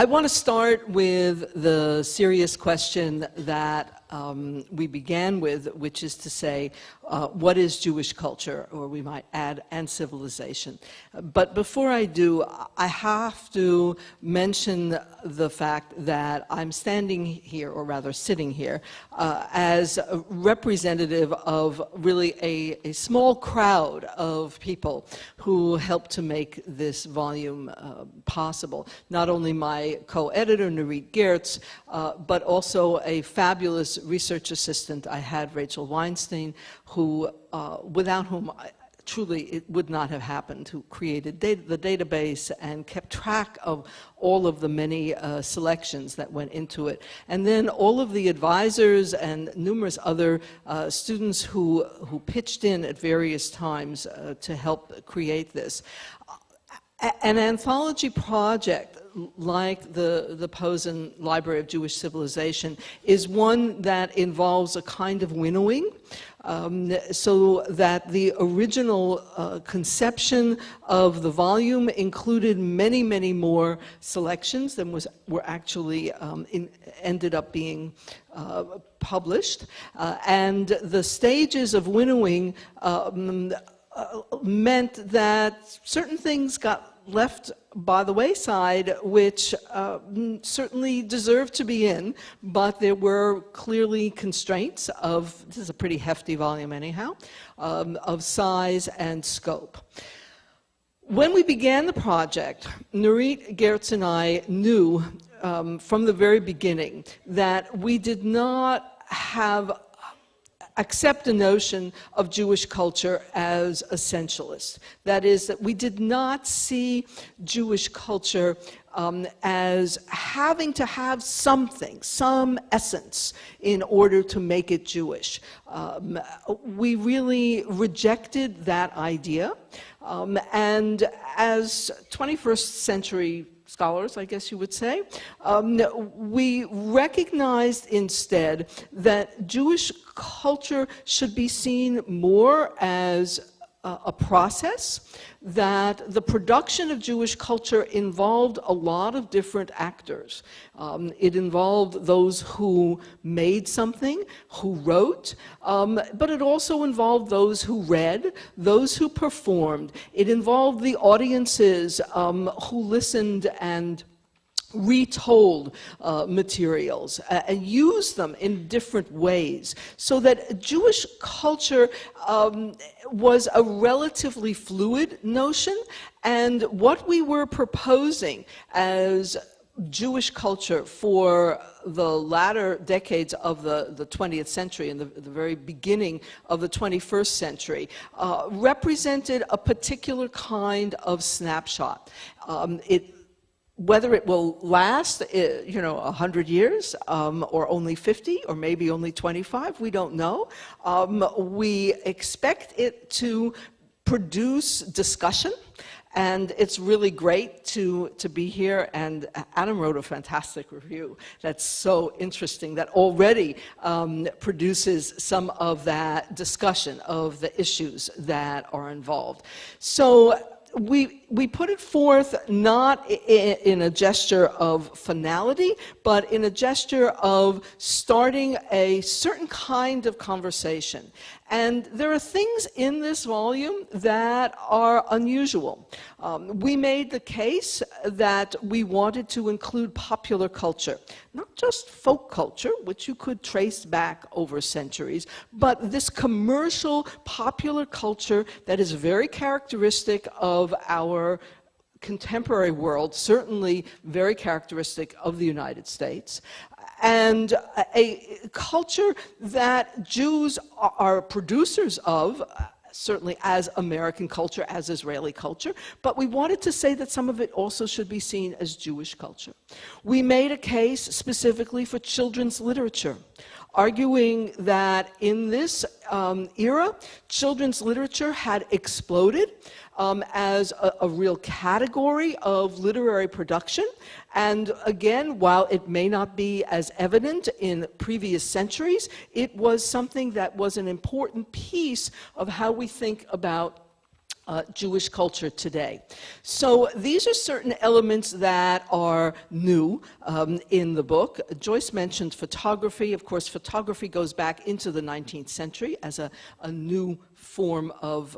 I want to start with the serious question that we began with, which is to say, what is Jewish culture, or we might add, and civilization? But before I do, I have to mention the fact that I'm standing here, or rather sitting here, as a representative of really a small crowd of people who helped to make this volume possible. Not only my co-editor, NURITH GERTZ, but also a fabulous research assistant I had, Rachel Weinstein, who, without whom truly it would not have happened, who created the database and kept track of all of the many selections that went into it. And then all of the advisors and numerous other students who pitched in at various times to help create this. An anthology project like the Posen Library of Jewish Civilization is one that involves a kind of winnowing, so that the original conception of the volume included many, many more selections than were actually ended up being published. And the stages of winnowing meant that certain things got left by the wayside, which certainly deserved to be in, but there were clearly constraints of, this is a pretty hefty volume anyhow, of size and scope. When we began the project, NURITH GERTZ and I knew from the very beginning that we did not accept a notion of Jewish culture as essentialist. That is, that we did not see Jewish culture as having to have something, some essence, in order to make it Jewish. We really rejected that idea, and as 21st century scholars, I guess you would say, we recognized instead that Jewish culture should be seen more as a process, that the production of Jewish culture involved a lot of different actors. It involved those who made something, who wrote, but it also involved those who read, those who performed. It involved the audiences who listened and retold materials and used them in different ways, so that Jewish culture was a relatively fluid notion, and what we were proposing as Jewish culture for the latter decades of the 20th century and the very beginning of the 21st century represented a particular kind of snapshot. Whether it will last, 100 years, or only 50, or maybe only 25, we don't know. We expect it to produce discussion, and it's really great to be here. And Adam wrote a fantastic review that's so interesting, that already produces some of that discussion of the issues that are involved. So we put it forth not in a gesture of finality, but in a gesture of starting a certain kind of conversation. And there are things in this volume that are unusual. We made the case that we wanted to include popular culture, not just folk culture, which you could trace back over centuries, but this commercial popular culture that is very characteristic of our contemporary world, certainly very characteristic of the United States, and a culture that Jews are producers of, certainly as American culture, as Israeli culture, but we wanted to say that some of it also should be seen as Jewish culture. We made a case specifically for children's literature, arguing that in this era, children's literature had exploded as a real category of literary production. And again, while it may not be as evident in previous centuries, it was something that was an important piece of how we think about Jewish culture today. So these are certain elements that are new in the book. Joyce mentioned photography. Of course, photography goes back into the 19th century as a new form of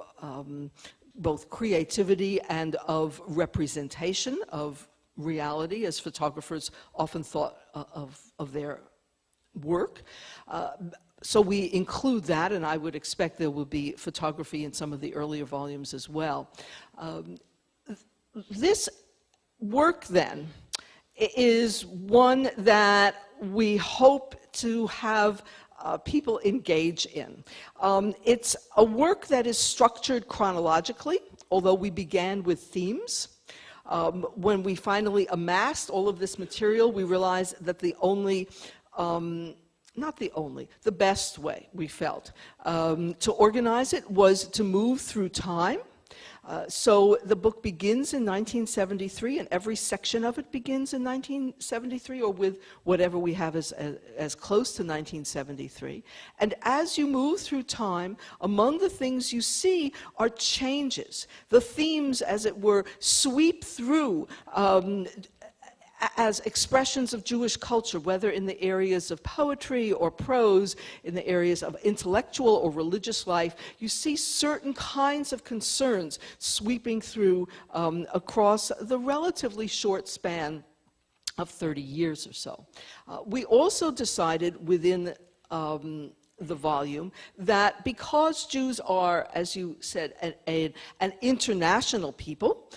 both creativity and of representation of reality, as photographers often thought of their work. So we include that, and I would expect there will be photography in some of the earlier volumes as well. This work, then, is one that we hope to have people engage in. It's a work that is structured chronologically, although we began with themes. When we finally amassed all of this material, we realized that the best way, we felt, to organize it was to move through time. So the book begins in 1973, and every section of it begins in 1973, or with whatever we have as close to 1973. And as you move through time, among the things you see are changes. The themes, as it were, sweep through as expressions of Jewish culture, whether in the areas of poetry or prose, in the areas of intellectual or religious life. You see certain kinds of concerns sweeping through across the relatively short span of 30 years or so. We also decided within the volume that because Jews are, as you said, an international people,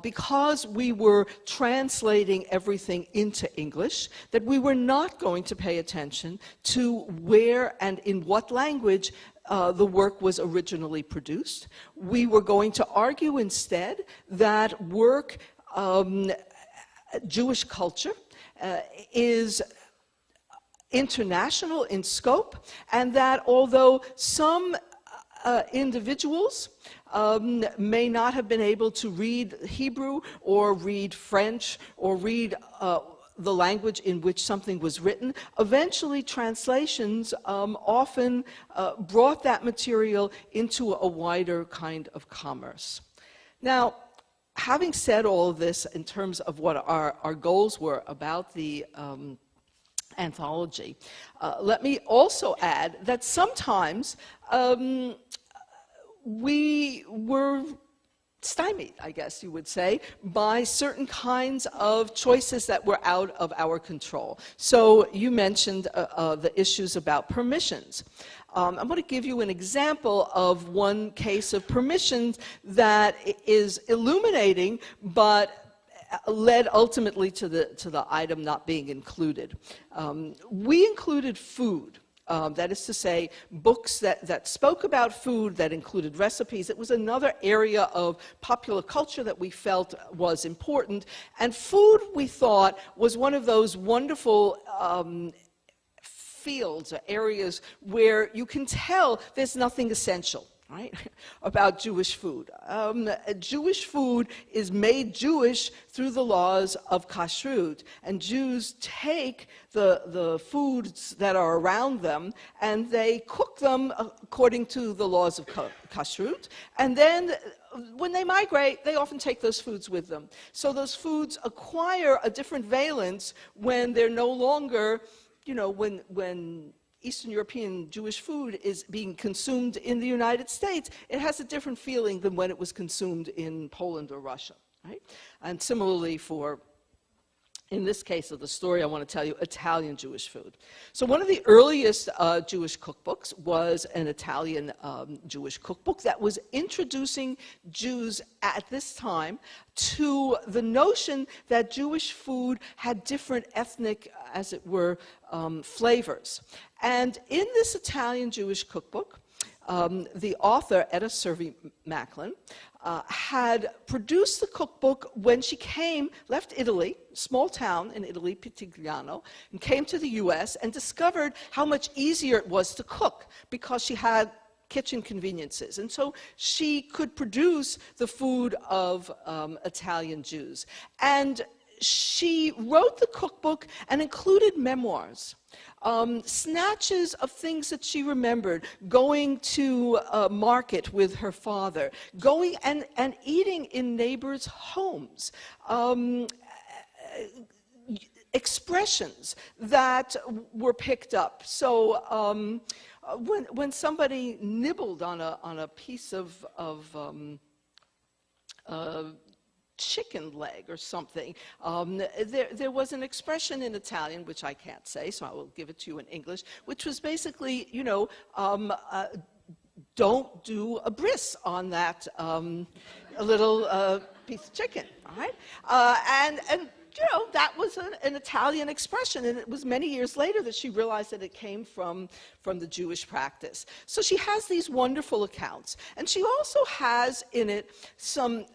because we were translating everything into English, that we were not going to pay attention to where and in what language the work was originally produced. We were going to argue instead that work, Jewish culture, is international in scope, and that although some individuals may not have been able to read Hebrew or read French or read the language in which something was written, eventually translations often brought that material into a wider kind of commerce. Now, having said all of this in terms of what our goals were about the anthology, let me also add that sometimes we were stymied, I guess you would say, by certain kinds of choices that were out of our control. So you mentioned the issues about permissions. I'm going to give you an example of one case of permissions that is illuminating, but led ultimately to the item not being included. We included food. That is to say, books that spoke about food, that included recipes. It was another area of popular culture that we felt was important. And food, we thought, was one of those wonderful fields or areas where you can tell there's nothing essential, right, about Jewish food. Jewish food is made Jewish through the laws of kashrut, and Jews take the foods that are around them and they cook them according to the laws of kashrut, and then when they migrate, they often take those foods with them. So those foods acquire a different valence when they're no longer, you know, when Eastern European Jewish food is being consumed in the United States, it has a different feeling than when it was consumed in Poland or Russia, right? And similarly for, in this case of the story, I want to tell you Italian Jewish food. So one of the earliest Jewish cookbooks was an Italian Jewish cookbook that was introducing Jews at this time to the notion that Jewish food had different ethnic, as it were, flavors. And in this Italian Jewish cookbook, the author, Etta Servi-Macklin, had produced the cookbook when she left Italy, small town in Italy, Pitigliano, and came to the US and discovered how much easier it was to cook because she had kitchen conveniences. And so she could produce the food of Italian Jews. And she wrote the cookbook and included memoirs, snatches of things that she remembered, going to market with her father, going and eating in neighbors' homes, expressions that were picked up. So when somebody nibbled on a piece of chicken leg or something, there was an expression in Italian, which I can't say, so I will give it to you in English, which was basically, you know, don't do a bris on that little piece of chicken, all right? And you know, that was an Italian expression, and it was many years later that she realized that it came from the Jewish practice. So she has these wonderful accounts, and she also has in it some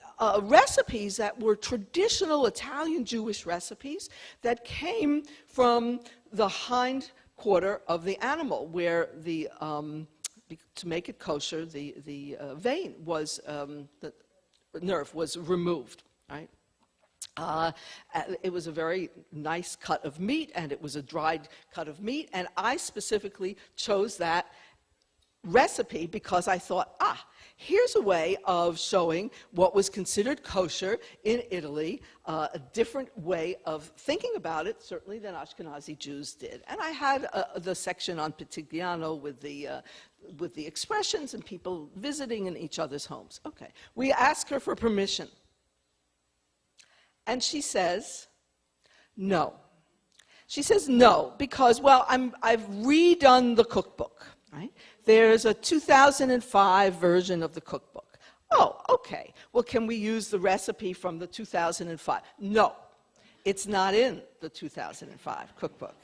recipes that were traditional Italian Jewish recipes that came from the hind quarter of the animal, where the to make it kosher, the vein was the nerve was removed, right? It was a very nice cut of meat, and it was a dried cut of meat, and I specifically chose that recipe because I thought, here's a way of showing what was considered kosher in Italy, a different way of thinking about it, certainly than Ashkenazi Jews did. And I had the section on Pitigliano with the expressions and people visiting in each other's homes. Okay, we asked her for permission. And she says, no. She says no, because, well, I've redone the cookbook, right? There's a 2005 version of the cookbook. Oh, okay. Well, can we use the recipe from the 2005? No, it's not in the 2005 cookbook.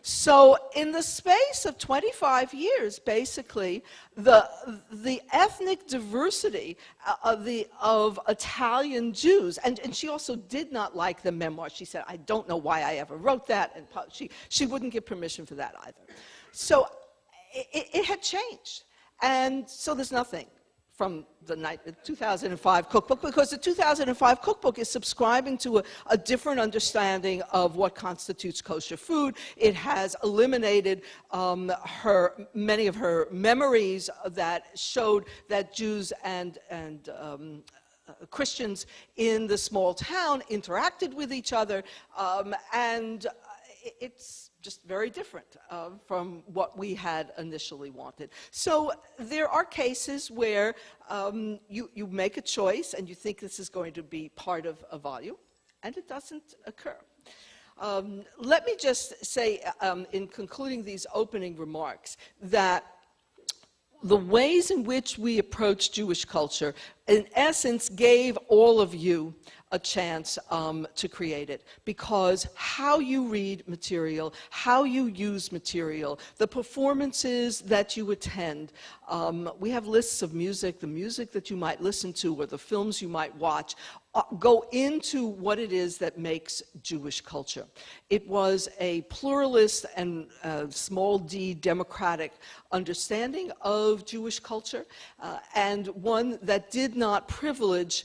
So in the space of 25 years, basically, the ethnic diversity of Italian Jews, and she also did not like the memoir. She said, I don't know why I ever wrote that, and she wouldn't give permission for that either. So it had changed, and so there's nothing from the 2005 cookbook, because the 2005 cookbook is subscribing to a different understanding of what constitutes kosher food. It has eliminated many of her memories that showed that Jews and Christians in the small town interacted with each other, and it's just very different from what we had initially wanted. So there are cases where you make a choice and you think this is going to be part of a volume, and it doesn't occur. Let me just say, in concluding these opening remarks, that the ways in which we approach Jewish culture, in essence, gave all of you a chance to create it, because how you read material, how you use material, the performances that you attend, we have lists of music, the music that you might listen to or the films you might watch, go into what it is that makes Jewish culture. It was a pluralist and small d democratic understanding of Jewish culture, and one that did not privilege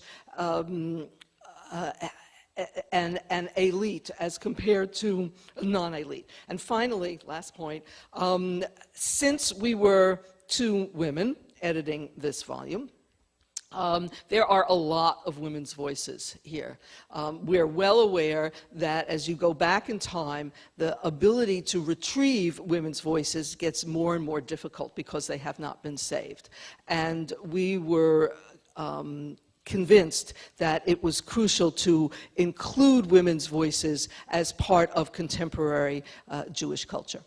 an elite as compared to a non-elite. And finally, last point, since we were two women editing this volume, there are a lot of women's voices here. We're well aware that as you go back in time, the ability to retrieve women's voices gets more and more difficult because they have not been saved. And we were convinced that it was crucial to include women's voices as part of contemporary Jewish culture.